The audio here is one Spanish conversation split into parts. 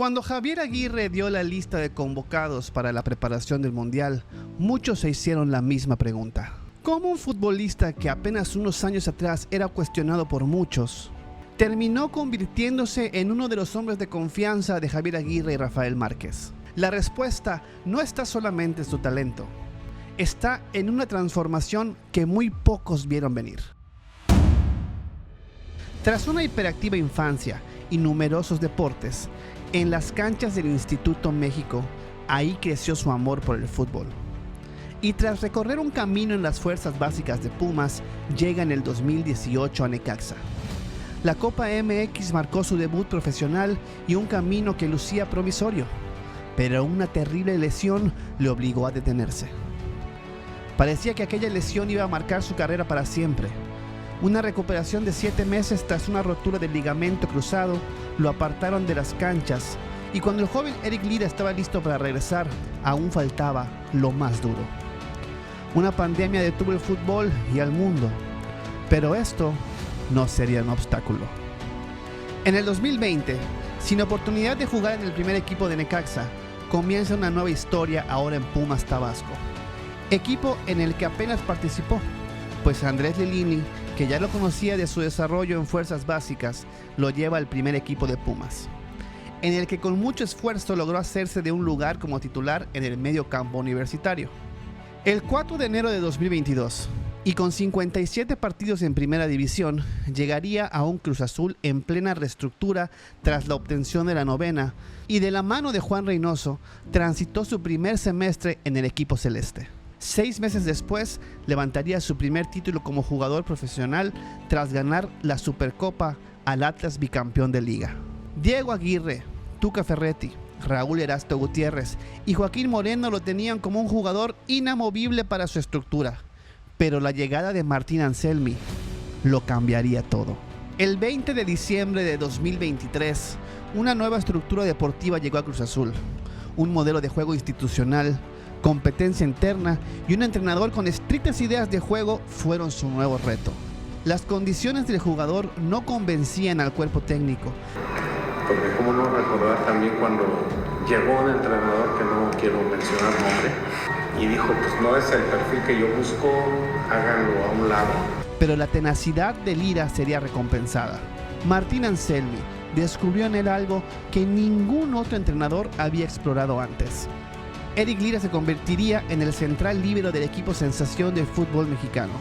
Cuando Javier Aguirre dio la lista de convocados para la preparación del Mundial, muchos se hicieron la misma pregunta. ¿Cómo un futbolista que apenas unos años atrás era cuestionado por muchos, terminó convirtiéndose en uno de los hombres de confianza de Javier Aguirre y Rafael Márquez? La respuesta no está solamente en su talento, está en una transformación que muy pocos vieron venir. Tras una hiperactiva infancia y numerosos deportes, en las canchas del Instituto México, ahí creció su amor por el fútbol. Y tras recorrer un camino en las fuerzas básicas de Pumas, llega en el 2018 a Necaxa. La Copa MX marcó su debut profesional y un camino que lucía promisorio, pero una terrible lesión le obligó a detenerse. Parecía que aquella lesión iba a marcar su carrera para siempre. Una recuperación de 7 meses tras una rotura del ligamento cruzado lo apartaron de las canchas, y cuando el joven Eric Lira estaba listo para regresar, aún faltaba lo más duro. Una pandemia detuvo el fútbol y al mundo, pero esto no sería un obstáculo. En el 2020, sin oportunidad de jugar en el primer equipo de Necaxa, comienza una nueva historia ahora en Pumas Tabasco, equipo en el que apenas participó, pues Andrés Lilini, que ya lo conocía de su desarrollo en fuerzas básicas, lo lleva al primer equipo de Pumas, en el que con mucho esfuerzo logró hacerse de un lugar como titular en el medio campo universitario. El 4 de enero de 2022, y con 57 partidos en primera división, llegaría a un Cruz Azul en plena reestructura tras la obtención de la novena, y de la mano de Juan Reynoso, transitó su primer semestre en el equipo celeste. 6 meses después, levantaría su primer título como jugador profesional tras ganar la Supercopa al Atlas bicampeón de Liga. Diego Aguirre, Tuca Ferretti, Raúl Erasto Gutiérrez y Joaquín Moreno lo tenían como un jugador inamovible para su estructura, pero la llegada de Martín Anselmi lo cambiaría todo. El 20 de diciembre de 2023, una nueva estructura deportiva llegó a Cruz Azul, un modelo de juego institucional, competencia interna y un entrenador con estrictas ideas de juego fueron su nuevo reto. Las condiciones del jugador no convencían al cuerpo técnico. Porque cómo no recordar también cuando llegó un entrenador que no quiero mencionar nombre y dijo, pues no es el perfil que yo busco, háganlo a un lado. Pero la tenacidad de Lira sería recompensada. Martín Anselmi descubrió en él algo que ningún otro entrenador había explorado antes. Eric Lira se convertiría en el central líbero del equipo sensación del fútbol mexicano.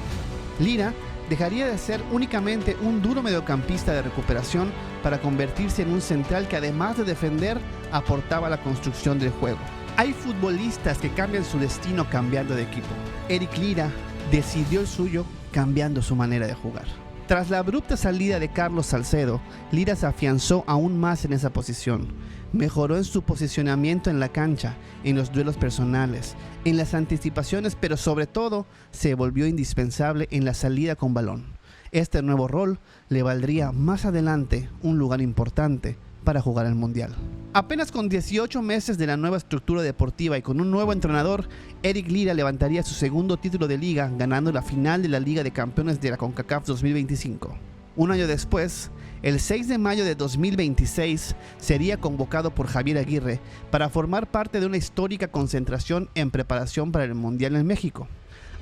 Lira dejaría de ser únicamente un duro mediocampista de recuperación para convertirse en un central que, además de defender, aportaba a la construcción del juego. Hay futbolistas que cambian su destino cambiando de equipo. Eric Lira decidió el suyo cambiando su manera de jugar. Tras la abrupta salida de Carlos Salcedo, Lira se afianzó aún más en esa posición. Mejoró en su posicionamiento en la cancha, en los duelos personales, en las anticipaciones, pero sobre todo se volvió indispensable en la salida con balón. Este nuevo rol le valdría más adelante un lugar importante para jugar el Mundial. Apenas con 18 meses de la nueva estructura deportiva y con un nuevo entrenador, Eric Lira levantaría su segundo título de liga, ganando la final de la Liga de Campeones de la CONCACAF 2025. Un año después, el 6 de mayo de 2026, sería convocado por Javier Aguirre para formar parte de una histórica concentración en preparación para el Mundial en México,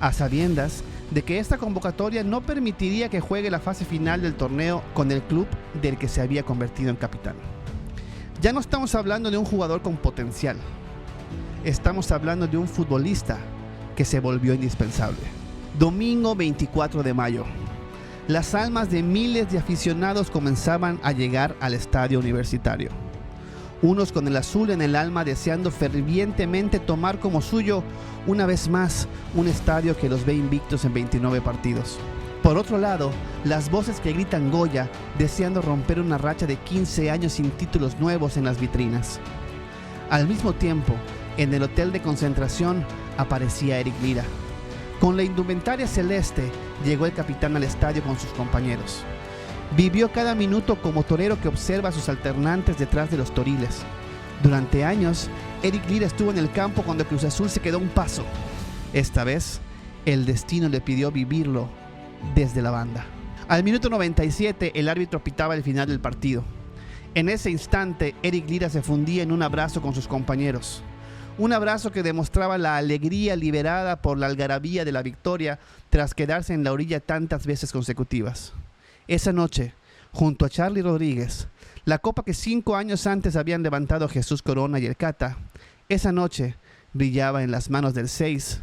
a sabiendas de que esta convocatoria no permitiría que juegue la fase final del torneo con el club del que se había convertido en capitán. Ya no estamos hablando de un jugador con potencial, estamos hablando de un futbolista que se volvió indispensable. Domingo 24 de mayo. Las almas de miles de aficionados comenzaban a llegar al estadio universitario. Unos con el azul en el alma deseando fervientemente tomar como suyo una vez más un estadio que los ve invictos en 29 partidos. Por otro lado, las voces que gritan Goya deseando romper una racha de 15 años sin títulos nuevos en las vitrinas. Al mismo tiempo, en el hotel de concentración aparecía Eric Lira. Con la indumentaria celeste llegó el capitán al estadio con sus compañeros. Vivió cada minuto como torero que observa a sus alternantes detrás de los toriles. Durante años, Eric Lira estuvo en el campo cuando Cruz Azul se quedó a un paso. Esta vez, el destino le pidió vivirlo desde la banda. Al minuto 97, el árbitro pitaba el final del partido. En ese instante, Eric Lira se fundía en un abrazo con sus compañeros. Un abrazo que demostraba la alegría liberada por la algarabía de la victoria tras quedarse en la orilla tantas veces consecutivas. Esa noche, junto a Charly Rodríguez, la copa que 5 años antes habían levantado Jesús Corona y el Cata, esa noche brillaba en las manos del 6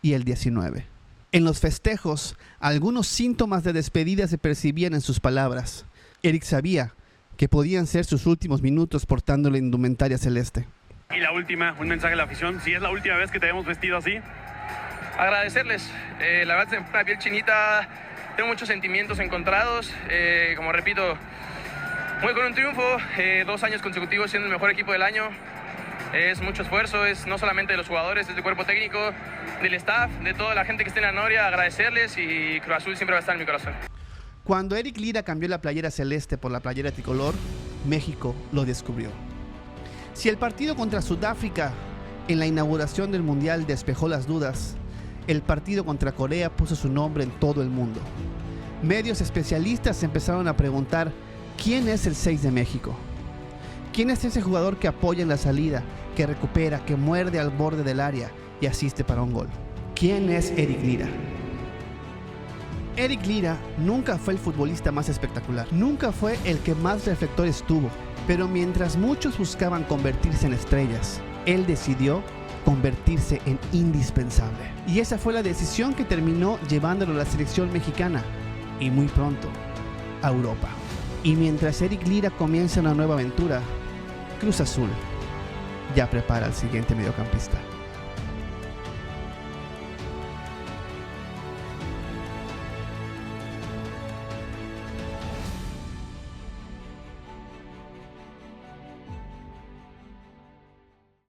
y el 19. En los festejos, algunos síntomas de despedida se percibían en sus palabras. Eric sabía que podían ser sus últimos minutos portando la indumentaria celeste. Y la última, un mensaje a la afición, si es la última vez que te hemos vestido así. Agradecerles, la verdad se me pone la piel chinita, tengo muchos sentimientos encontrados, como repito, muy con un triunfo, 2 años consecutivos siendo el mejor equipo del año, es mucho esfuerzo, es no solamente de los jugadores, es del cuerpo técnico, del staff, de toda la gente que está en la Noria, agradecerles y Cruz Azul siempre va a estar en mi corazón. Cuando Eric Lira cambió la playera celeste por la playera tricolor, México lo descubrió. Si el partido contra Sudáfrica en la inauguración del Mundial despejó las dudas, el partido contra Corea puso su nombre en todo el mundo. Medios especialistas empezaron a preguntar ¿quién es el 6 de México? ¿Quién es ese jugador que apoya en la salida, que recupera, que muerde al borde del área y asiste para un gol? ¿Quién es Eric Lira? Eric Lira nunca fue el futbolista más espectacular, nunca fue el que más reflectores tuvo, pero mientras muchos buscaban convertirse en estrellas, él decidió convertirse en indispensable. Y esa fue la decisión que terminó llevándolo a la selección mexicana y muy pronto a Europa. Y mientras Eric Lira comienza una nueva aventura, Cruz Azul ya prepara al siguiente mediocampista.